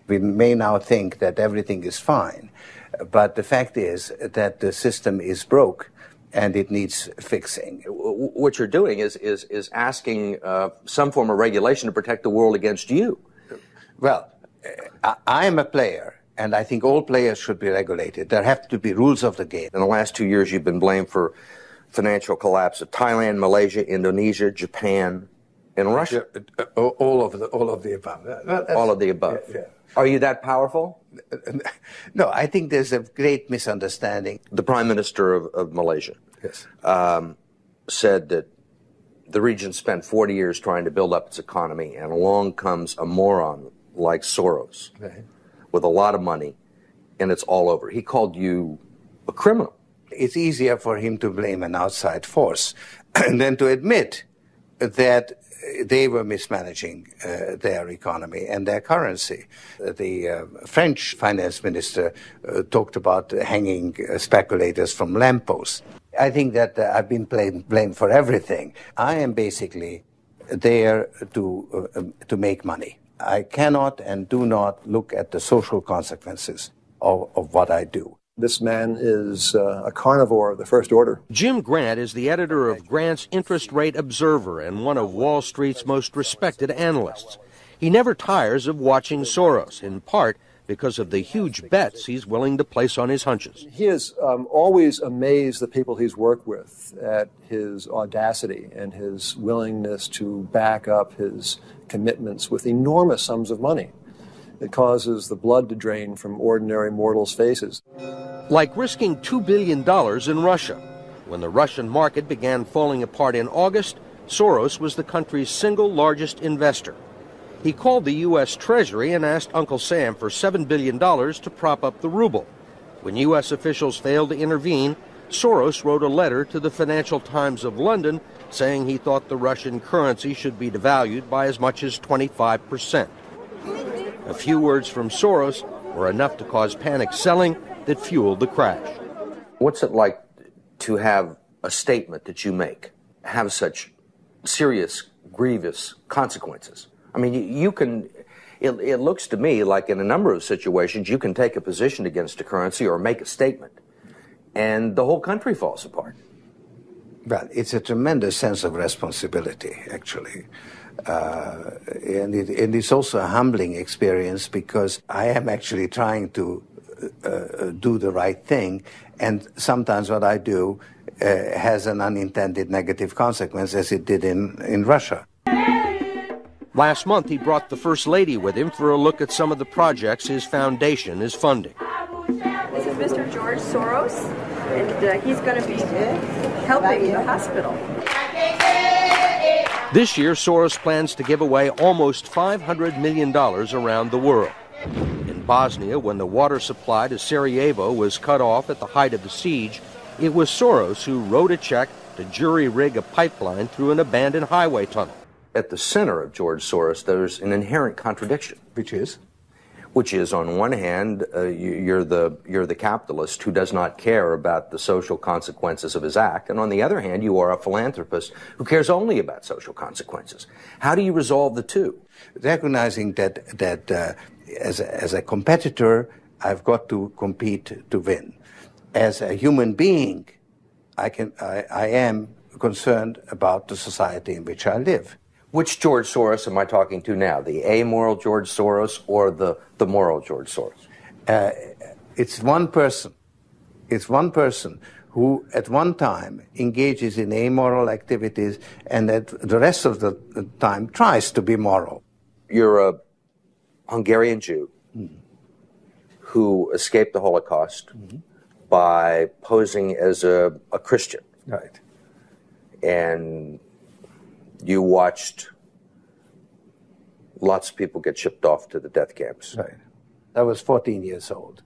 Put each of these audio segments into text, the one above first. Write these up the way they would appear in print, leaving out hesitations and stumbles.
We may now think that everything is fine, but the fact is that the system is broke and it needs fixing. What you're doing is asking some form of regulation to protect the world against you. Well, I am a player, and I think all players should be regulated. There have to be rules of the game. In the last 2 years, you've been blamed for financial collapse of Thailand, Malaysia, Indonesia, Japan, and Russia. All of the above. All of the above. Yeah. Are you that powerful? No, I think there's a great misunderstanding. The Prime Minister of Malaysia said that the region spent 40 years trying to build up its economy, and along comes a moron like Soros with a lot of money, and it's all over. He called you a criminal. It's easier for him to blame an outside force than to admit that they were mismanaging their economy and their currency. The French finance minister talked about hanging speculators from lampposts. I think that I've been blamed for everything. I am basically there to make money. I cannot and do not look at the social consequences of what I do. This man is a carnivore of the first order. Jim Grant is the editor of Grant's Interest Rate Observer and one of Wall Street's most respected analysts. He never tires of watching Soros, in part because of the huge bets he's willing to place on his hunches. He has always amazed the people he's worked with at his audacity and his willingness to back up his commitments with enormous sums of money. It causes the blood to drain from ordinary mortals' faces. Like risking $2 billion in Russia. When the Russian market began falling apart in August, Soros was the country's single largest investor. He called the U.S. Treasury and asked Uncle Sam for $7 billion to prop up the ruble. When U.S. officials failed to intervene, Soros wrote a letter to the Financial Times of London saying he thought the Russian currency should be devalued by as much as 25%. A few words from Soros were enough to cause panic selling that fueled the crash. What's it like to have a statement that you make have such serious, grievous consequences? I mean, you can, it looks to me like in a number of situations you can take a position against a currency or make a statement, and the whole country falls apart. Well, it's a tremendous sense of responsibility, actually. And it's also a humbling experience because I am actually trying to do the right thing, and sometimes what I do has an unintended negative consequence, as it did in Russia. Last month, he brought the First Lady with him for a look at some of the projects his foundation is funding. This is Mr. Джωρтζ Сорос, and he's going to be helping the hospital. This year, Soros plans to give away almost $500 million around the world. In Bosnia, when the water supply to Sarajevo was cut off at the height of the siege, it was Soros who wrote a check to jury-rig a pipeline through an abandoned highway tunnel. At the center of Джордж Soros, there's an inherent contradiction. Which is? Which is, on one hand, you're the capitalist who does not care about the social consequences of his act, and on the other hand, you are a philanthropist who cares only about social consequences. How do you resolve the two? Recognizing that as a competitor, I've got to compete to win. As a human being, I am concerned about the society in which I live. Which Джордж Soros am I talking to now? The amoral Джордж Soros or the moral Джордж Soros? It's one person. It's one person who at one time engages in amoral activities and at the rest of the time tries to be moral. You're a Hungarian Jew who escaped the Holocaust by posing as a Christian. Right. And you watched lots of people get shipped off to the death camps. Right. I was 14 years old.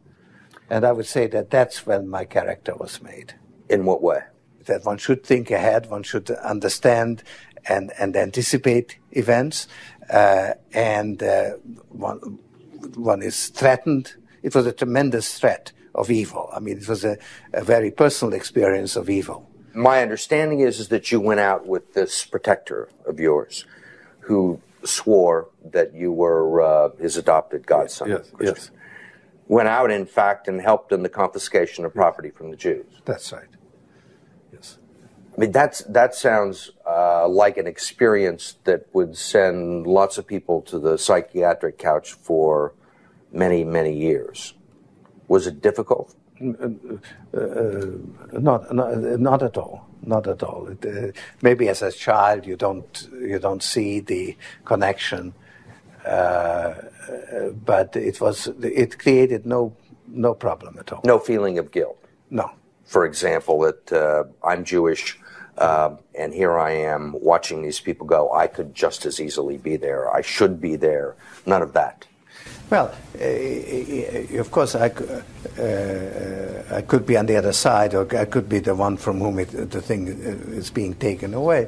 And I would say that that's when my character was made. In what way? That one should think ahead, one should understand and anticipate events, and one is threatened. It was a tremendous threat of evil. I mean, it was a very personal experience of evil. My understanding is that you went out with this protector of yours who swore that you were his adopted godson. Yes, yes. Went out, in fact, and helped in the confiscation of property from the Jews. That's right. Yes. I mean, that sounds like an experience that would send lots of people to the psychiatric couch for many, many years. Was it difficult? Not at all. Not at all. Maybe as a child you don't see the connection, but it created no problem at all. No feeling of guilt. No. For example, that I'm Jewish, and here I am watching these people go. I could just as easily be there. I should be there. None of that. Well, of course, I could be on the other side, or I could be the one from whom the thing is being taken away.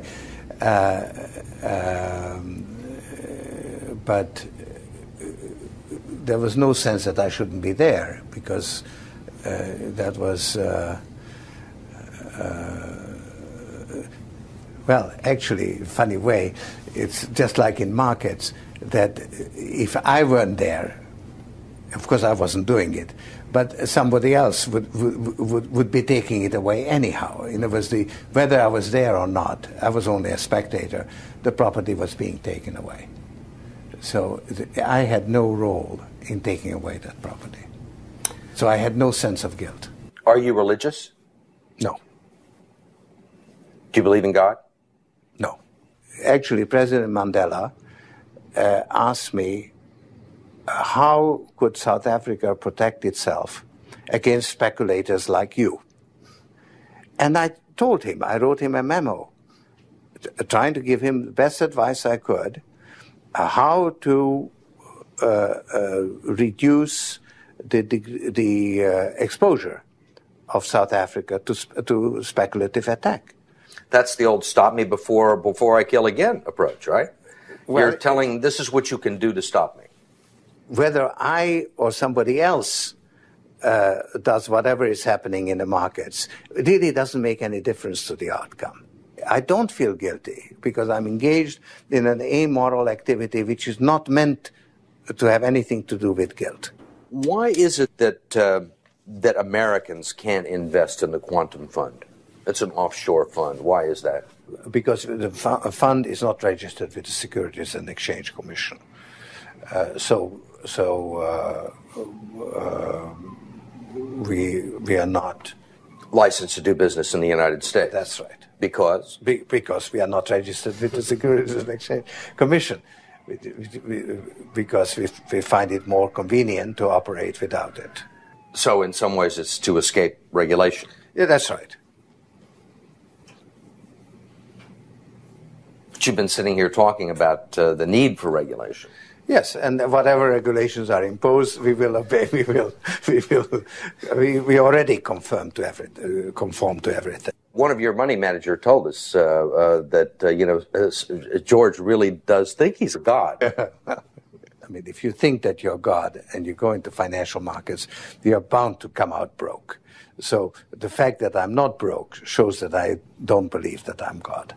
But there was no sense that I shouldn't be there, because that was, well, actually, funny way, it's just like in markets, that if I weren't there, of course I wasn't doing it, but somebody else would be taking it away anyhow. In other words, whether I was there or not, I was only a spectator, the property was being taken away. So I had no role in taking away that property. So I had no sense of guilt. Are you religious? No. Do you believe in God? No. Actually, President Mandela asked me, how could South Africa protect itself against speculators like you? And I told him, I wrote him a memo, trying to give him the best advice I could, how to reduce the exposure of South Africa to speculative attack. That's the old "stop me before I kill again" approach, right? Well, you're telling this is what you can do to stop me. Whether I or somebody else does whatever is happening in the markets, it really doesn't make any difference to the outcome. I don't feel guilty because I'm engaged in an amoral activity which is not meant to have anything to do with guilt. Why is it that Americans can't invest in the quantum fund? It's an offshore fund. Why is that? Because the fund is not registered with the Securities and Exchange Commission. We are not licensed to do business in the United States. That's right. Because? Because we are not registered with the Securities and Exchange Commission. Because we find it more convenient to operate without it. So in some ways it's to escape regulation. Yeah, that's right. But you've been sitting here talking about the need for regulation. Yes, and whatever regulations are imposed, we will obey. We already conform to everything. One of your money manager told us that George really does think he's a god. I mean, if you think that you're God and you go into financial markets, you're bound to come out broke. So the fact that I'm not broke shows that I don't believe that I'm God.